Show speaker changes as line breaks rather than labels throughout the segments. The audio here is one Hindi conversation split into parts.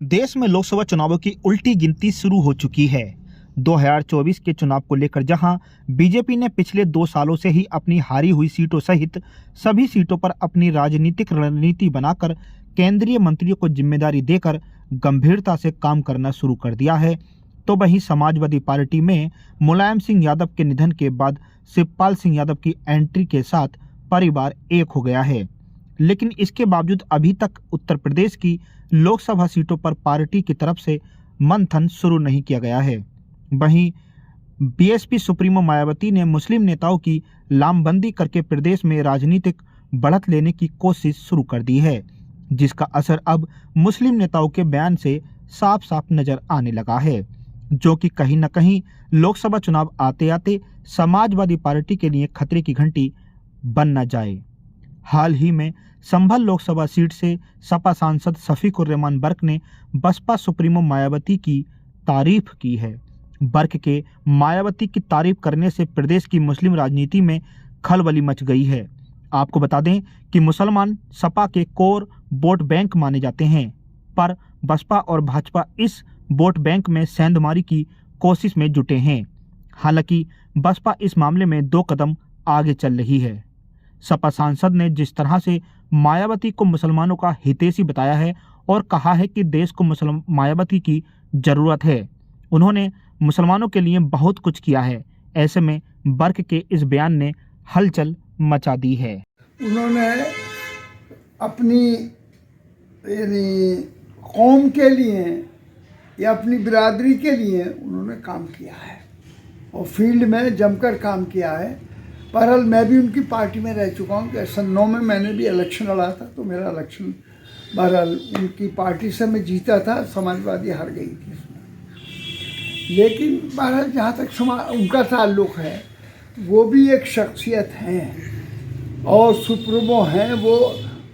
देश में लोकसभा चुनावों की उल्टी गिनती शुरू हो चुकी है। 2024 के चुनाव को लेकर जहां बीजेपी ने पिछले 2 सालों से ही अपनी हारी हुई सीटों सहित सभी सीटों पर अपनी राजनीतिक रणनीति बनाकर केंद्रीय मंत्रियों को जिम्मेदारी देकर गंभीरता से काम करना शुरू कर दिया है, तो वहीं समाजवादी पार्टी में मुलायम सिंह यादव के निधन के बाद शिवपाल सिंह यादव की एंट्री के साथ परिवार एक हो गया है। लेकिन इसके बावजूद अभी तक उत्तर प्रदेश की लोकसभा सीटों पर पार्टी की तरफ से मंथन शुरू नहीं किया गया है। वहीं बीएसपी सुप्रीमो मायावती ने मुस्लिम नेताओं की लामबंदी करके प्रदेश में राजनीतिक बढ़त लेने की कोशिश शुरू कर दी है, जिसका असर अब मुस्लिम नेताओं के बयान से साफ साफ नजर आने लगा है, जो कि कहीं न कहीं लोकसभा चुनाव आते आते समाजवादी पार्टी के लिए खतरे की घंटी बन न जाए। हाल ही में संभल लोकसभा सीट से सपा सांसद शफीकुर रहमान बर्क ने बसपा सुप्रीमो मायावती की तारीफ की है। बर्क के मायावती की तारीफ करने से प्रदेश की मुस्लिम राजनीति में खलबली मच गई है। आपको बता दें कि मुसलमान सपा के कोर वोट बैंक माने जाते हैं, पर बसपा और भाजपा इस वोट बैंक में सेंधमारी की कोशिश में जुटे हैं। हालांकि बसपा इस मामले में 2 कदम आगे चल रही है। सपा सांसद ने जिस तरह से मायावती को मुसलमानों का हितैषी बताया है और कहा है कि देश को मायावती की जरूरत है, उन्होंने मुसलमानों के लिए बहुत कुछ किया है। ऐसे में बर्क के इस बयान ने हलचल मचा दी है।
उन्होंने अपनी यानी कौम के लिए या अपनी बिरादरी के लिए उन्होंने काम किया है और फील्ड में जमकर काम किया है। बहरहाल मैं भी उनकी पार्टी में रह चुका हूँ कि सन 9 में मैंने भी इलेक्शन लड़ा था, तो मेरा इलेक्शन बहरहाल उनकी पार्टी से मैं जीता था, समाजवादी हार गई थी इसमें। लेकिन बहरहाल जहाँ तक उनका ताल्लुक़ है, वो भी एक शख्सियत हैं और सुप्रीमो हैं। वो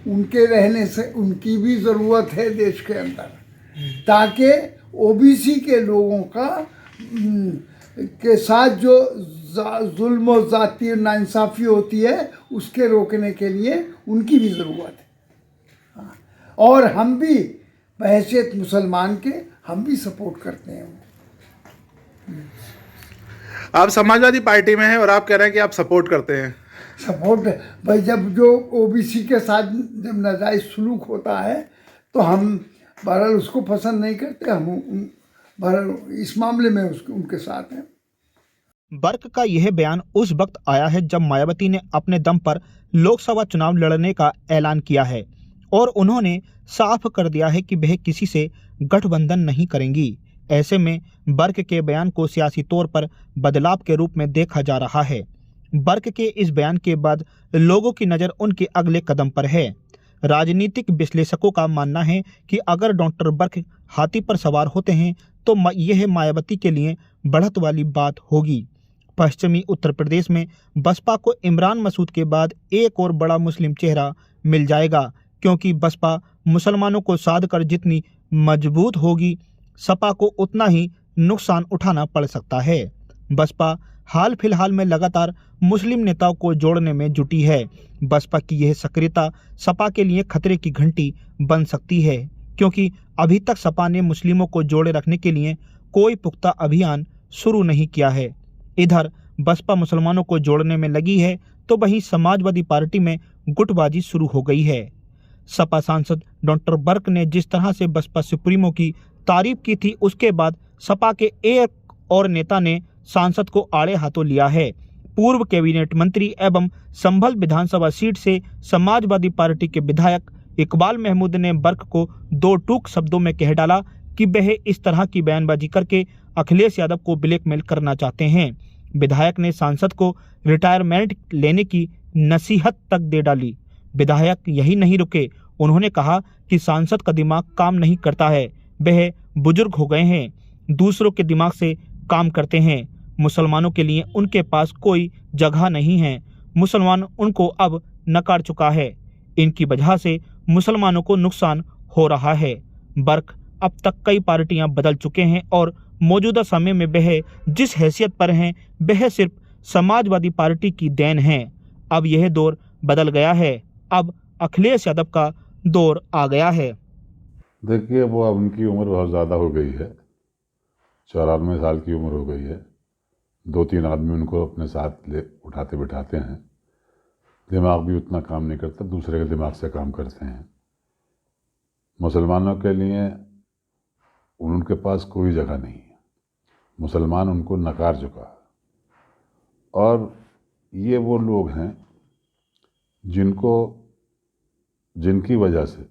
उनके रहने से उनकी भी ज़रूरत है देश के अंदर, ताकि ओबीसी के लोगों का के साथ जो जुल्म और ज़ाती नाइंसाफ़ी होती है उसके रोकने के लिए उनकी भी ज़रूरत है। और हम भी बहैसियत मुसलमान के हम भी सपोर्ट करते हैं।
आप समाजवादी पार्टी में हैं और आप कह रहे हैं कि आप सपोर्ट करते हैं।
सपोर्ट भाई, जब जो ओबीसी के साथ जब नाजायज़ सलूक होता है तो हम बहरहाल उसको पसंद नहीं करते। हम बहरहाल इस मामले में उनके साथ हैं।
बर्क का यह बयान उस वक्त आया है जब मायावती ने अपने दम पर लोकसभा चुनाव लड़ने का ऐलान किया है और उन्होंने साफ कर दिया है कि वह किसी से गठबंधन नहीं करेंगी। ऐसे में बर्क के बयान को सियासी तौर पर बदलाव के रूप में देखा जा रहा है। बर्क के इस बयान के बाद लोगों की नज़र उनके अगले कदम पर है। राजनीतिक विश्लेषकों का मानना है कि अगर डॉक्टर बर्क हाथी पर सवार होते हैं तो यह मायावती के लिए बढ़त वाली बात होगी। पश्चिमी उत्तर प्रदेश में बसपा को इमरान मसूद के बाद एक और बड़ा मुस्लिम चेहरा मिल जाएगा, क्योंकि बसपा मुसलमानों को साध कर जितनी मजबूत होगी, सपा को उतना ही नुकसान उठाना पड़ सकता है। बसपा हाल फिलहाल में लगातार मुस्लिम नेताओं को जोड़ने में जुटी है। बसपा की यह सक्रियता सपा के लिए खतरे की घंटी बन सकती है, क्योंकि अभी तक सपा ने मुस्लिमों को जोड़े रखने के लिए कोई पुख्ता अभियान शुरू नहीं किया है। इधर बसपा मुसलमानों को जोड़ने में लगी है, तो वहीं समाजवादी पार्टी में गुटबाजी शुरू हो गई है। सपा सांसद डॉक्टर बर्क ने जिस तरह से बसपा सुप्रीमो की तारीफ की थी, उसके बाद सपा के एक और नेता ने सांसद को आड़े हाथों लिया है। पूर्व कैबिनेट मंत्री एवं संभल विधानसभा सीट से समाजवादी पार्टी के विधायक इकबाल महमूद ने बर्क को 2 टूक शब्दों में कह डाला कि वह इस तरह की बयानबाजी करके अखिलेश यादव को ब्लैकमेल करना चाहते हैं। विधायक ने सांसद को रिटायरमेंट लेने की नसीहत तक दे डाली। विधायक यही नहीं रुके, उन्होंने कहा कि सांसद का दिमाग काम नहीं करता है, वह बुजुर्ग हो गए हैं, दूसरों के दिमाग से काम करते हैं, मुसलमानों के लिए उनके पास कोई जगह नहीं है, मुसलमान उनको अब नकार चुका है, इनकी वजह से मुसलमानों को नुकसान हो रहा है। बर्क अब तक कई पार्टियां बदल चुके हैं और मौजूदा समय में वह जिस हैसियत पर हैं, वह सिर्फ समाजवादी पार्टी की देन है। अब यह दौर बदल गया है, अब अखिलेश यादव का दौर आ गया है।
देखिए, वो अब उनकी उम्र बहुत ज़्यादा हो गई है, 94 साल की उम्र हो गई है। 2-3 आदमी उनको अपने साथ ले उठाते बिठाते हैं। दिमाग भी उतना काम नहीं करता, दूसरे के दिमाग से काम करते हैं। मुसलमानों के लिए उनके पास कोई जगह नहीं है। मुसलमान उनको नकार चुका है। और ये वो लोग हैं जिनकी वजह से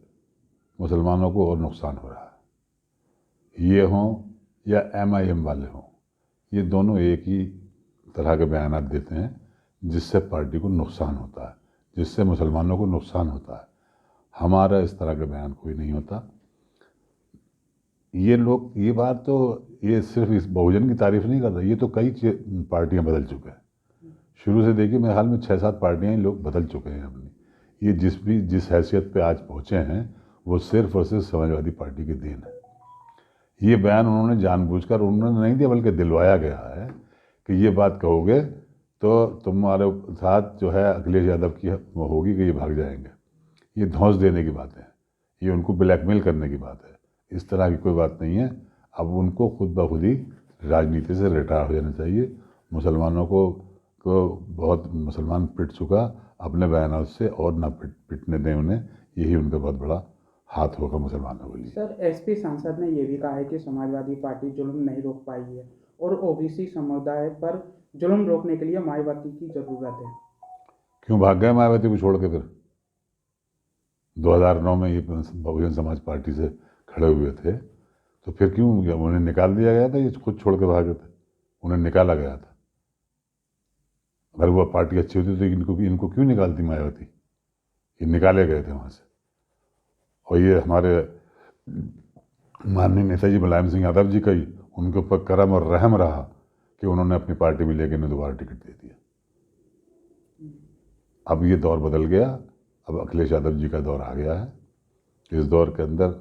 मुसलमानों को और नुकसान हो रहा है। ये हों या MIM वाले हों, ये दोनों एक ही तरह के बयानात देते हैं जिससे पार्टी को नुकसान होता है, जिससे मुसलमानों को नुकसान होता है। हमारा इस तरह का बयान कोई नहीं होता। ये लोग, ये बात तो ये सिर्फ इस बहुजन की तारीफ नहीं करता, ये तो कई पार्टियां बदल चुके हैं। शुरू से देखिए, मेरे ख्याल में 6-7 पार्टियां ही लोग बदल चुके हैं अपनी। ये जिस हैसियत पे आज पहुँचे हैं वो सिर्फ और सिर्फ समाजवादी पार्टी की देन है। ये बयान उन्होंने जानबूझकर उन्होंने नहीं दिया, बल्कि दिलवाया गया है कि ये बात कहोगे तो तुम्हारे साथ जो है अखिलेश यादव की होगी कि ये भाग जाएंगे। ये धौंस देने की बात है, ये उनको ब्लैकमेल करने की बात है। इस तरह की कोई बात नहीं है। अब उनको खुद ब खुद ही राजनीति से रिटायर हो जाना चाहिए। मुसलमानों को बहुत मुसलमान पिट चुका, अपने बयानों से और ना पिटने दें उन्हें। यही उनका बहुत बड़ा हाथ होगा मुसलमानों के लिए।
सर, एसपी सांसद ने यह भी कहा है कि समाजवादी पार्टी जुल्म नहीं रोक पाई है और ओबीसी समुदाय पर जुल्म रोकने के लिए मायावती की जरूरत है।
क्यों भाग गए मायावती को छोड़ के? फिर 2009 में ये बहुजन समाज पार्टी से खड़े हुए थे, तो फिर क्यों उन्हें निकाल दिया गया था? ये खुद छोड़ के भागे थे, उन्हें निकाला गया था। अगर वो पार्टी अच्छी होती तो इनको क्यों निकालती मायावती? ये निकाले गए थे वहाँ से। और ये हमारे माननीय नेताजी मुलायम सिंह यादव जी का ही उनके ऊपर करम और रहम रहा कि उन्होंने अपनी पार्टी में लेके उन्हें दोबारा टिकट दे दिया। अब ये दौर बदल गया, अब अखिलेश यादव जी का दौर आ गया है। इस दौर के अंदर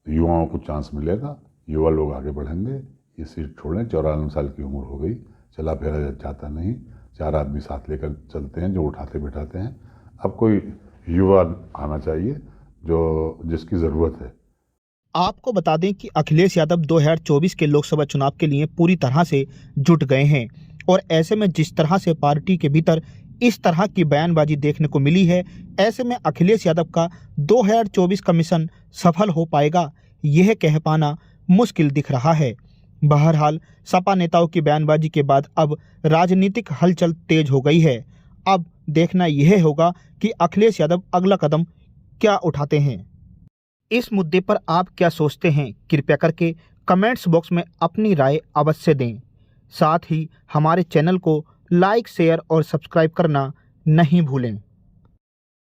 युवाओं को चांस मिलेगा, युवा लोग आगे बढ़ेंगे। ये सीट छोड़ें, 94 साल की उम्र हो गई, चला फेरा जाता नहीं। 4 आदमी साथ लेकर चलते हैं जो उठाते बिठाते हैं। अब कोई युवा आना चाहिए जिसकी ज़रूरत है।
आपको बता दें कि अखिलेश यादव 2024 के लोकसभा चुनाव के लिए पूरी तरह से जुट गए हैं और ऐसे में जिस तरह से पार्टी के भीतर इस तरह की बयानबाजी देखने को मिली है, ऐसे में अखिलेश यादव का 2024 का मिशन सफल हो पाएगा, यह कह पाना मुश्किल दिख रहा है। बहरहाल सपा नेताओं की बयानबाजी के बाद अब राजनीतिक हलचल तेज हो गई है। अब देखना यह होगा कि अखिलेश यादव अगला कदम क्या उठाते हैं। इस मुद्दे पर आप क्या सोचते हैं? कृपया करके कमेंट्स बॉक्स में अपनी राय अवश्य दें। साथ ही हमारे चैनल को लाइक, शेयर और सब्सक्राइब करना नहीं भूलें।